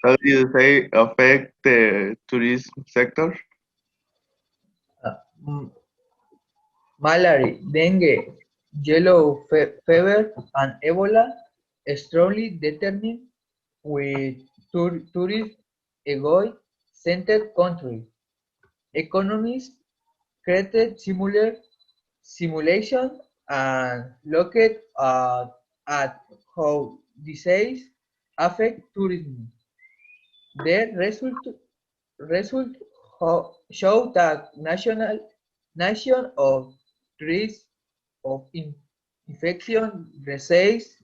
How do you say affect the tourism sector? Uh, m- Malaria, dengue, yellow fever, and Ebola strongly determined with tourist egoist-centered country. Economists created simulation and looked at how disease affect tourism. Their result show that nation of risk of infection raises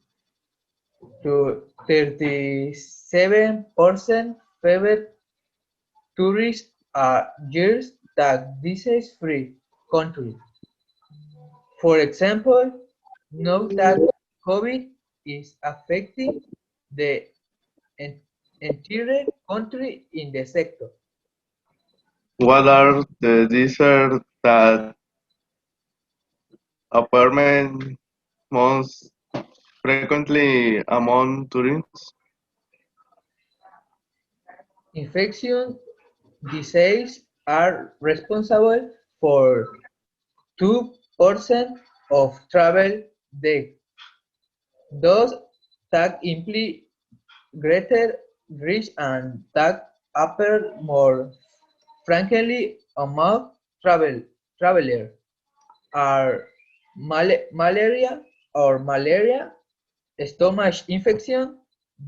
to 37% favor tourists are years that disease-free countries. For example, note that COVID is affecting the en- entire country in the sector. What are the deserts that appear most frequently among tourists? Infection disease are responsible for 2% of travel deaths. Those that imply greater risk and that appear more frequently among travelers are malaria, stomach infection,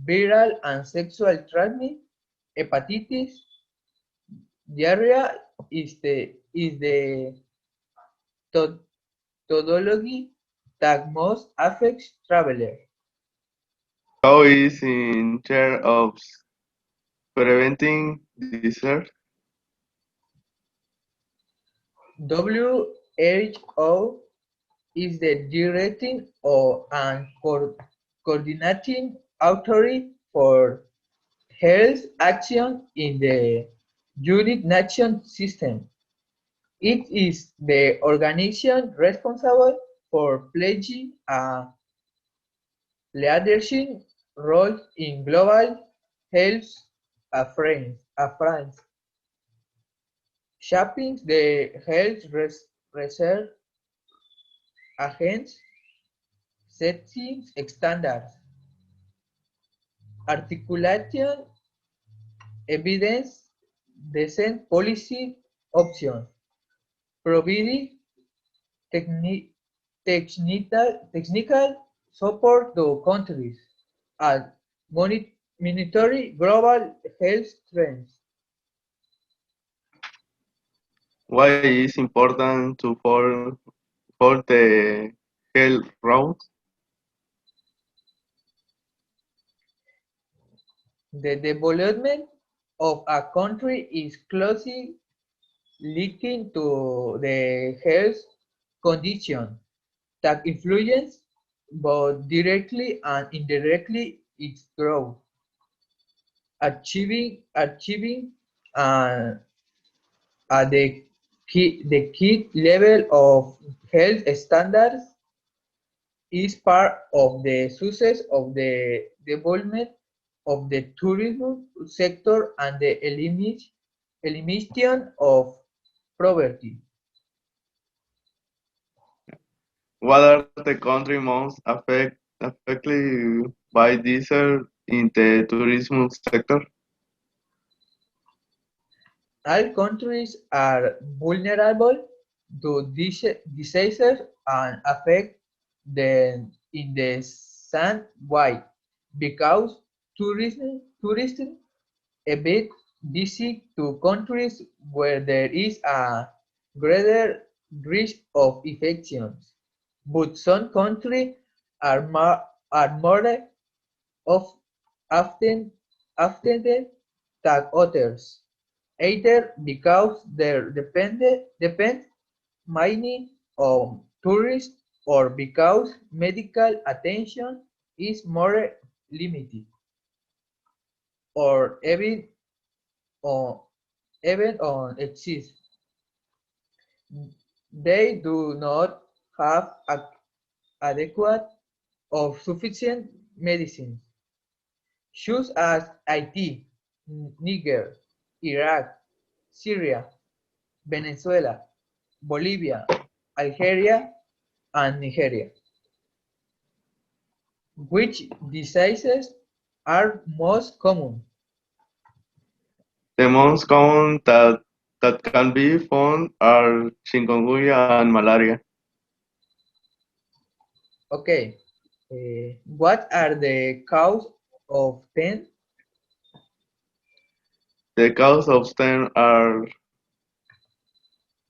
viral and sexual transmission, hepatitis, diarrhea is the methodology that most affects travelers. How is in charge of preventing desert? WHO is the directing and coordinating authority for health action in the United Nations system. It is the organization responsible for pledging a leadership role in global health affairs, shaping the health research agency setting standards, articulating evidence-based policy options, providing technical support to countries, and monitoring global health trends. Why is important to for the health routes? The development of a country is closely linked to the health condition that influence both directly and indirectly its growth. Achieving uh, the key level of health standards is part of the success of the development of the tourism sector and the elimination of poverty. What are the country most affected by desert in the tourism sector? All countries are vulnerable to diseases and affect them in the same way because tourism evade visit to countries where there is a greater risk of infections. But some countries are more of often affected than others, either because they depend mainly on tourists or because medical attention is more limited, or on even on exists. They do not have adequate or sufficient medicines, such as IT. Niger, Iraq, Syria, Venezuela, Bolivia, Algeria, and Nigeria. Which diseases are most common? The most common that can be found are chikungunya and malaria. Okay. What are the cause of 10? The cause of them are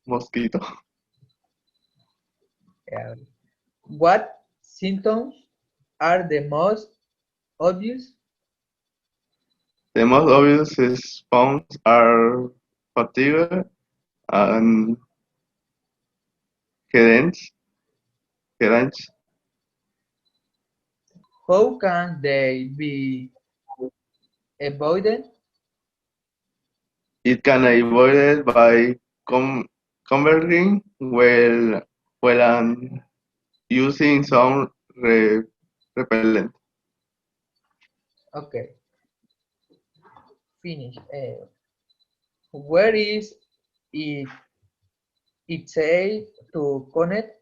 mosquito. What symptoms are the most obvious? The most obvious symptoms are fatigue and headache. headache. How can they be avoided? It can be avoided by converting well and using some repellent. Okay, finish. Where is it? It safe to connect?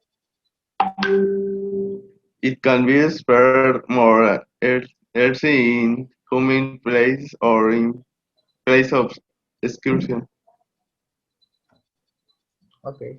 It can be spread more earthy in humid place or in place of excursion. Okay.